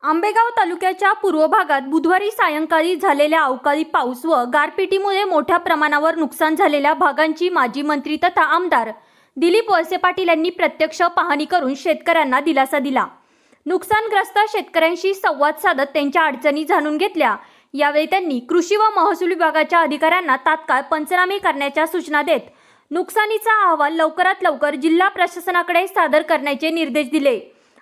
आंबेगाव तालुक्याच्या पूर्व भागात बुधवारी सायंकाळी झालेल्या अवकाळी पाऊस व गारपिटीमुळे मोठ्या प्रमाणावर नुकसान झालेल्या भागांची माजी मंत्री तथा आमदार दिलीप वळसे पाटील यांनी प्रत्यक्ष पाहणी करून शेतकऱ्यांना दिलासा दिला। नुकसानग्रस्त शेतकऱ्यांशी संवाद साधत त्यांच्या अडचणी जाणून घेतल्या। यावेळी त्यांनी कृषी व महसूल विभागाच्या अधिकाऱ्यांना तात्काळ पंचनामे करण्याच्या सूचना देत नुकसानीचा अहवाल लवकरात लवकर जिल्हा प्रशासनाकडे सादर करण्याचे निर्देश दिले।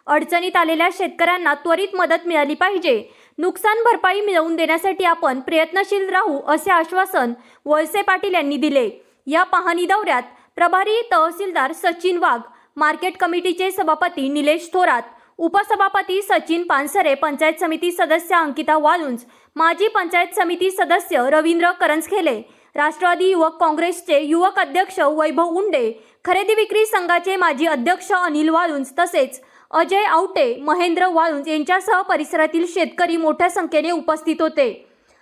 अडचणीत आलेल्या शेतकऱ्यांना त्वरित मदत मिळाली पाहिजे। नुकसान भरपाई मिळवून देण्यासाठी आपण प्रयत्नशील राहू असे आश्वासन वळसे पाटील यांनी दिले। या पाहणी दौऱ्यात प्रभारी तहसीलदार सचिन वाघ, मार्केट कमिटीचे सभापती निलेश थोरात, उपसभापती सचिन पानसरे, पंचायत समिती सदस्य अंकिता वालुंज, माजी पंचायत समिती सदस्य रवींद्र करंजखेले, राष्ट्रवादी युवक काँग्रेसचे युवक अध्यक्ष वैभव उंडे, खरेदी विक्री संघाचे माजी अध्यक्ष अनिल वालुंज तसेच अजय आवटे, महेंद्र वाळुंज यांच्यासह परिसरातील शेतकरी मोठ्या संख्येने उपस्थित होते।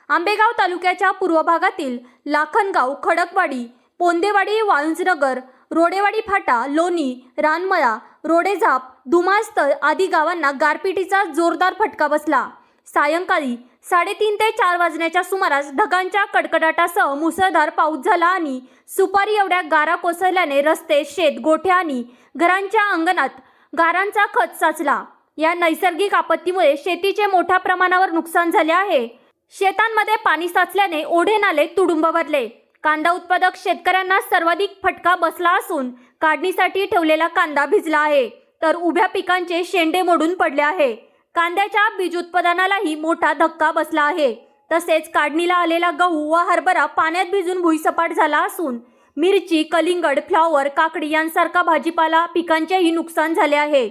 आंबेगाव तालुक्याच्या पूर्व भागातील लाखनगाव, खडकवाडी, पोंदेवाडी, वाळुंजनगर, रोडेवाडी फाटा, लोणी, रानमळा, रोडेझाप, धुमाळस्थळ आदी गावांना गारपिटीचा जोरदार फटका बसला। सायंकाळी 3:30 ते 4 वाजण्याच्या सुमारास ढगांच्या कडकडाटासह मुसळधार पाऊस झाला आणि सुपारी एवढ्या गारा कोसळल्याने रस्ते, शेत, गोठे आणि घरांच्या अंगणात गारांचा खच साचला। या नैसर्गिक आपत्तीमुळे शेतीचे मोठ्या प्रमाणावर नुकसान झाले आहे। शेतांमध्ये पाणी साचल्याने ओढे नाले तुडुंब भरले। कांदा उत्पादक शेतकऱ्यांना सर्वाधिक फटका बसला असून काढणीसाठी ठेवलेला कांदा भिजला आहे, तर उभ्या पिकांचे शेंडे मोडून पडले आहे। कांद्याच्या बीज उत्पादनालाही मोठा धक्का बसला आहे। तसेच काढणीला आलेला गहू व हरभरा पाण्यात भिजून भुईसपाट झाला असून मिरची, कलिंगड, फ्लॉवर, काकडी यांसारखा भाजीपाला पिकांचेही नुकसान झाले आहे।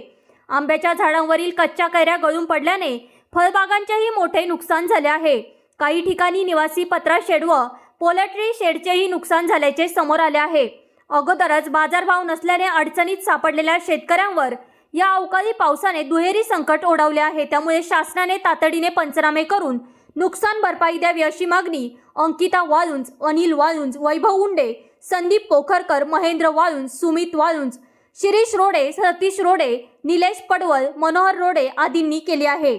आंब्याच्या झाडांवरील कच्च्या कैऱ्या गळून पडल्याने फळबागांचेही मोठे नुकसान झाले आहे। काही ठिकाणी निवासी पत्रा शेड व पोल्ट्री शेडचेही नुकसान झाल्याचे समोर आले आहे। अगोदरच बाजारभाव नसल्याने अडचणीत सापडलेल्या शेतकऱ्यांवर या अवकाळी पावसाने दुहेरी संकट ओढावले आहे। त्यामुळे शासनाने तातडीने पंचनामे करून नुकसान भरपाई द्यावी अशी मागणी अंकिता वालुंज, अनिल वालुंज, वैभव उंडे, संदीप पोखरकर, महेंद्र वाळुंज, सुमित वाळुंज, शिरीष रोडे, सतीश रोडे, निलेश पडवळ, मनोहर रोडे आदींनी केली आहे।